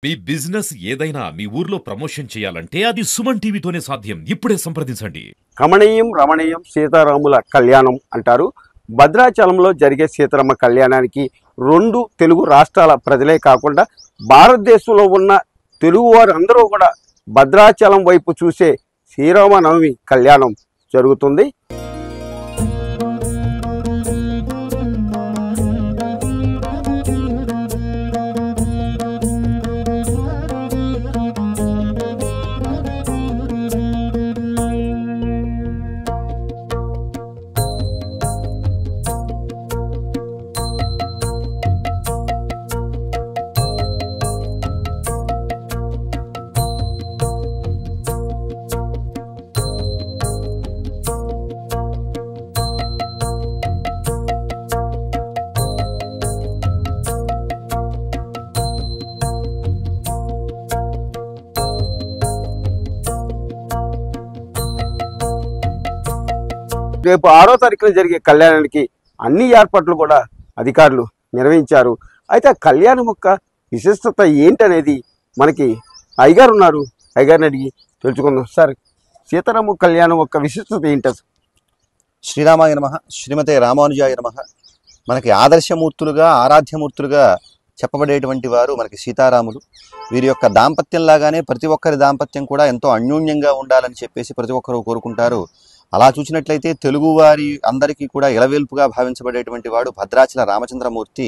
మీ business ఏదైనా మీ ఊర్లో promotion చేయాలంటే అది సుమన్ టీవీతోనే సాధ్యం. ఇప్పుడే సంప్రదించండి. కమనీయం రమణీయం సీతారాముల కళ్యాణం అంటారు. భద్రాచలంలో జరిగే సీతారామ కళ్యాణానికి రెండు తెలుగు రాష్ట్రాల ప్రజలే కాకుండా భారతదేశంలో ఉన్న తెలుగువారు అందరూ కూడా భద్రాచలం వైపు చూసే శ్రీరామనవమి కళ్యాణం జరుగుతుంది. రేపు 6వ తారీఖున జరిగే కళ్యాణానికి అన్ని ఏర్పాట్లు కూడా అధికారులు నిర్వహించారు. అయితే ఆ కళ్యాణం యొక్క విశిష్టత ఏంటనేది మనకి అయ్యగారు ఉన్నారు, అయ్యగారిని అడిగి తెలుసుకుందాం. సార్, సీతారామ కళ్యాణం యొక్క విశిష్టత ఏంటి? శ్రీరామాయ నమః, శ్రీమతే రామానుజాయ నమః. మనకి ఆదర్శమూర్తులుగా ఆరాధ్యమూర్తులుగా చెప్పబడేటువంటి వారు మనకి సీతారాములు. వీరి యొక్క దాంపత్యం లాగానే ప్రతి ఒక్కరి దాంపత్యం కూడా ఎంతో అన్యోన్యంగా ఉండాలని చెప్పేసి ప్రతి ఒక్కరూ కోరుకుంటారు. అలా చూసినట్లయితే తెలుగువారి అందరికీ కూడా ఇలవేల్పుగా భావించబడేటువంటి వాడు భద్రాచల రామచంద్రమూర్తి.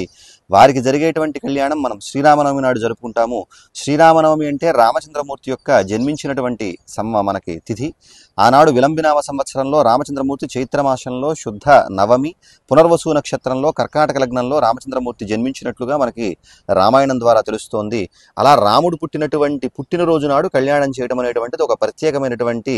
వారికి జరిగేటువంటి కళ్యాణం మనం శ్రీరామనవమి నాడు జరుపుకుంటాము. శ్రీరామనవమి అంటే రామచంద్రమూర్తి యొక్క జన్మించినటువంటి మనకి తిథి. ఆనాడు విలంబినామ సంవత్సరంలో రామచంద్రమూర్తి చైత్రమాసంలో శుద్ధ నవమి పునర్వసు నక్షత్రంలో కర్కాటక లగ్నంలో రామచంద్రమూర్తి జన్మించినట్లుగా మనకి రామాయణం ద్వారా తెలుస్తోంది. అలా రాముడు పుట్టినరోజు నాడు కళ్యాణం చేయడం అనేటువంటిది ఒక ప్రత్యేకమైనటువంటి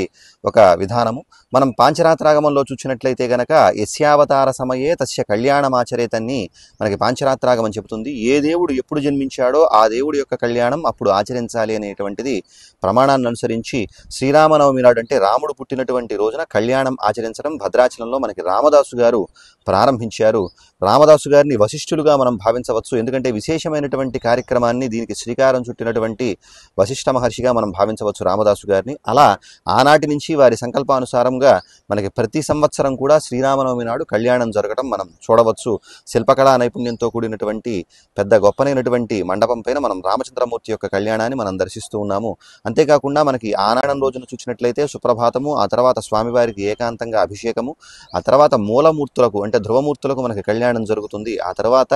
ఒక విధానము. మనం పాంచరాత్రాగమంలో చూసినట్లయితే గనక యస్యావతార సమయే తస్య కళ్యాణమాచరేతన్ని మనకి పాంచరాత్రాగమం చెబుతుంది. ఏ దేవుడు ఎప్పుడు జన్మించాడో ఆ దేవుడి యొక్క కళ్యాణం అప్పుడు ఆచరించాలి అనేటువంటిది ప్రమాణాన్ని అనుసరించి శ్రీరామనవమి నాడు అంటే రాముడు పుట్టినటువంటి రోజున కళ్యాణం ఆచరించడం భద్రాచలంలో మనకి రామదాసు గారు ప్రారంభించారు. రామదాసు గారిని వశిష్ఠులుగా మనం భావించవచ్చు. ఎందుకంటే విశేషమైనటువంటి కార్యక్రమాన్ని దీనికి శ్రీకారం చుట్టినటువంటి వశిష్ఠ మహర్షిగా మనం భావించవచ్చు రామదాసు గారిని. అలా ఆనాటి నుంచి వారి సంకల్పానుసారంగా మనకి ప్రతి సంవత్సరం కూడా శ్రీరామనవమి నాడు కళ్యాణం జరగడం మనం చూడవచ్చు. శిల్పకళా నైపుణ్యంతో కూడినటువంటి పెద్ద గొప్పనైనటువంటి మండపం పైన మనం రామచంద్రమూర్తి యొక్క కళ్యాణాన్ని మనం దర్శిస్తూ ఉన్నాము. అంతేకాకుండా మనకి ఆనాడం రోజున చూసినట్లయితే సుప్రభాతము, ఆ తర్వాత స్వామివారికి ఏకాంతంగా అభిషేకము, ఆ తర్వాత మూలమూర్తులకు అంటే ధ్రువమూర్తులకు మనకి కళ్యాణం జరుగుతుంది. ఆ తర్వాత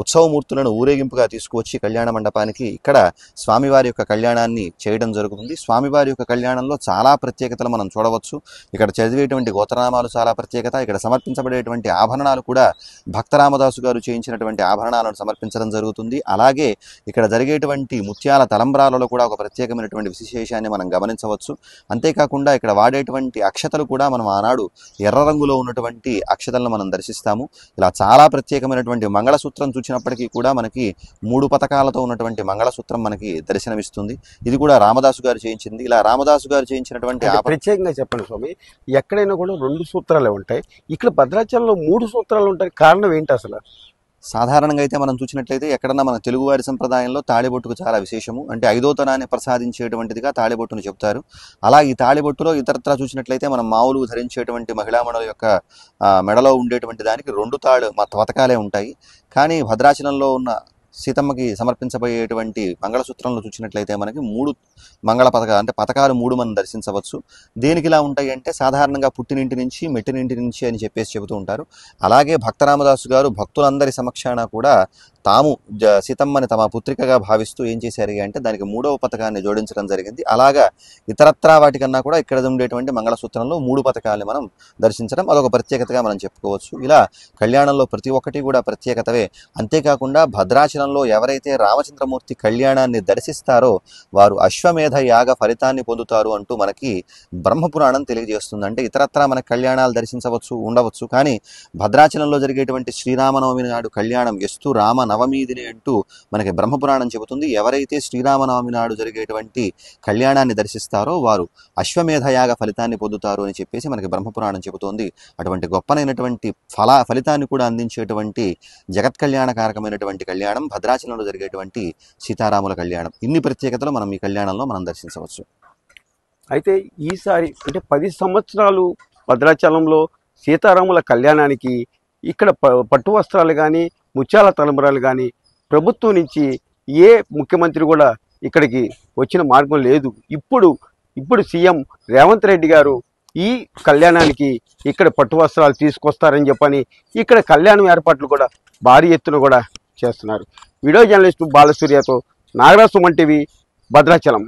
ఉత్సవమూర్తులను ఊరేగింపుగా తీసుకువచ్చి కళ్యాణ మండపానికి ఇక్కడ స్వామివారి యొక్క కళ్యాణాన్ని చేయడం జరుగుతుంది. స్వామివారి యొక్క కళ్యాణంలో చాలా ప్రత్యేకతలు మనం చూడవచ్చు. ఇక్కడ చదివేటువంటి గోత్రనామాలు చాలా ప్రత్యేకత. ఇక్కడ సమర్పించబడేటువంటి ఆభరణాలు కూడా భక్త రామదాసు గారు చేయించినటువంటి ఆభరణాలను సమర్పించడం జరుగుతుంది. అలాగే ఇక్కడ జరిగేటువంటి ముత్యాల తలంబ్రాలలో కూడా ఒక ప్రత్యేకమైనటువంటి విశేషాన్ని మనం గమనించవచ్చు. అంతేకాకుండా ఇక్కడ వాడేటువంటి అక్షతలు కూడా మనం ఆనాడు ఎర్ర రంగులో ఉన్నటువంటి అక్షతలను మనం దర్శిస్తాము. ఇలా చాలా ప్రత్యేకమైనటువంటి మంగళసూత్రం చూసినప్పటికీ కూడా మనకి 3 పతకాలతో ఉన్నటువంటి మంగళసూత్రం మనకి దర్శనమిస్తుంది. ఇది కూడా రామదాసు గారు చేయించింది. ఇలా రామదాసు గారు చేయించినటువంటి ప్రత్యేకంగా చెప్పండి స్వామి, ఎక్కడైనా కూడా 2 సూత్రాలే ఉంటాయి, ఇక్కడ భద్రాచలంలో 3 సూత్రాలు ఉంటాయి. కారణం ఏంటి అసలు? సాధారణంగా అయితే మనం చూసినట్లయితే ఎక్కడన్నా మన తెలుగువారి సంప్రదాయంలో తాళిబొట్టుకు చాలా విశేషము. అంటే 5వ తనాన్ని ప్రసాదించేటువంటిదిగా తాళిబొట్టును చెప్తారు. అలా ఈ తాళిబొట్టులో ఇతరత్రా చూసినట్లయితే మనం మామూలు ధరించేటువంటి మహిళామణుల యొక్క మెడలో ఉండేటువంటి దానికి 2 పతకాలే ఉంటాయి. కానీ భద్రాచలంలో ఉన్న సీతమ్మకి సమర్పించబోయేటువంటి మంగళసూత్రంలో చూసినట్లయితే మనకి 3 మంగళ పతకాలు అంటే పతకాలు 3 మనం దర్శించవచ్చు. దేనికి ఇలా ఉంటాయి అంటే సాధారణంగా పుట్టినింటి నుంచి మెట్టినింటి నుంచి అని చెప్పేసి చెబుతూ ఉంటారు. అలాగే భక్త రామదాసు గారు భక్తులందరి సమక్షాన కూడా తాము సీతమ్మని తమ పుత్రికగా భావిస్తూ ఏం చేశారు అంటే దానికి 3వ పతకాన్ని జోడించడం జరిగింది. అలాగా ఇతరత్రా వాటికన్నా కూడా ఇక్కడ ఉండేటువంటి మంగళసూత్రంలో 3 పతకాలని మనం దర్శించడం అదొక ప్రత్యేకతగా మనం చెప్పుకోవచ్చు. ఇలా కళ్యాణంలో ప్రతి ఒక్కటి కూడా ప్రత్యేకతవే. అంతేకాకుండా భద్రాచలంలో ఎవరైతే రామచంద్రమూర్తి కళ్యాణాన్ని దర్శిస్తారో వారు అశ్వమేధ యాగ ఫలితాన్ని పొందుతారు అంటూ మనకి బ్రహ్మపురాణం తెలియజేస్తుంది. అంటే ఇతరత్రా మనకి కళ్యాణాలు దర్శించవచ్చు ఉండవచ్చు, కానీ భద్రాచలంలో జరిగేటువంటి శ్రీరామనవమి నాడు కళ్యాణం ఎస్తు రామ నవమీదిని అంటూ మనకి బ్రహ్మపురాణం చెబుతుంది. ఎవరైతే శ్రీరామనవమి నాడు జరిగేటువంటి కళ్యాణాన్ని దర్శిస్తారో వారు అశ్వమేధయాగ ఫలితాన్ని పొందుతారు అని చెప్పేసి మనకి బ్రహ్మపురాణం చెబుతోంది. అటువంటి గొప్పనైనటువంటి ఫలితాన్ని కూడా అందించేటువంటి జగత్ కళ్యాణకారకమైనటువంటి కళ్యాణం భద్రాచలంలో జరిగేటువంటి సీతారాముల కళ్యాణం. ఇన్ని ప్రత్యేకతలు మనం ఈ కళ్యాణంలో మనం దర్శించవచ్చు. అయితే ఈసారి అంటే 10 సంవత్సరాలు భద్రాచలంలో సీతారాముల కళ్యాణానికి ఇక్కడ పట్టు వస్త్రాలు కానీ ముత్యాల తలంబరాలు కానీ ప్రభుత్వం నుంచి ఏ ముఖ్యమంత్రి కూడా ఇక్కడికి వచ్చిన మార్గం లేదు. ఇప్పుడు సీఎం రేవంత్ రెడ్డి గారు ఈ కళ్యాణానికి ఇక్కడ పట్టు వస్త్రాలు తీసుకొస్తారని చెప్పని ఇక్కడ కళ్యాణం ఏర్పాట్లు కూడా భారీ ఎత్తున కూడా చేస్తున్నారు. వీడియో జర్నలిస్టు బాలసూర్యతో నాగరాజ్ సుమన్ టీవీ, భద్రాచలం.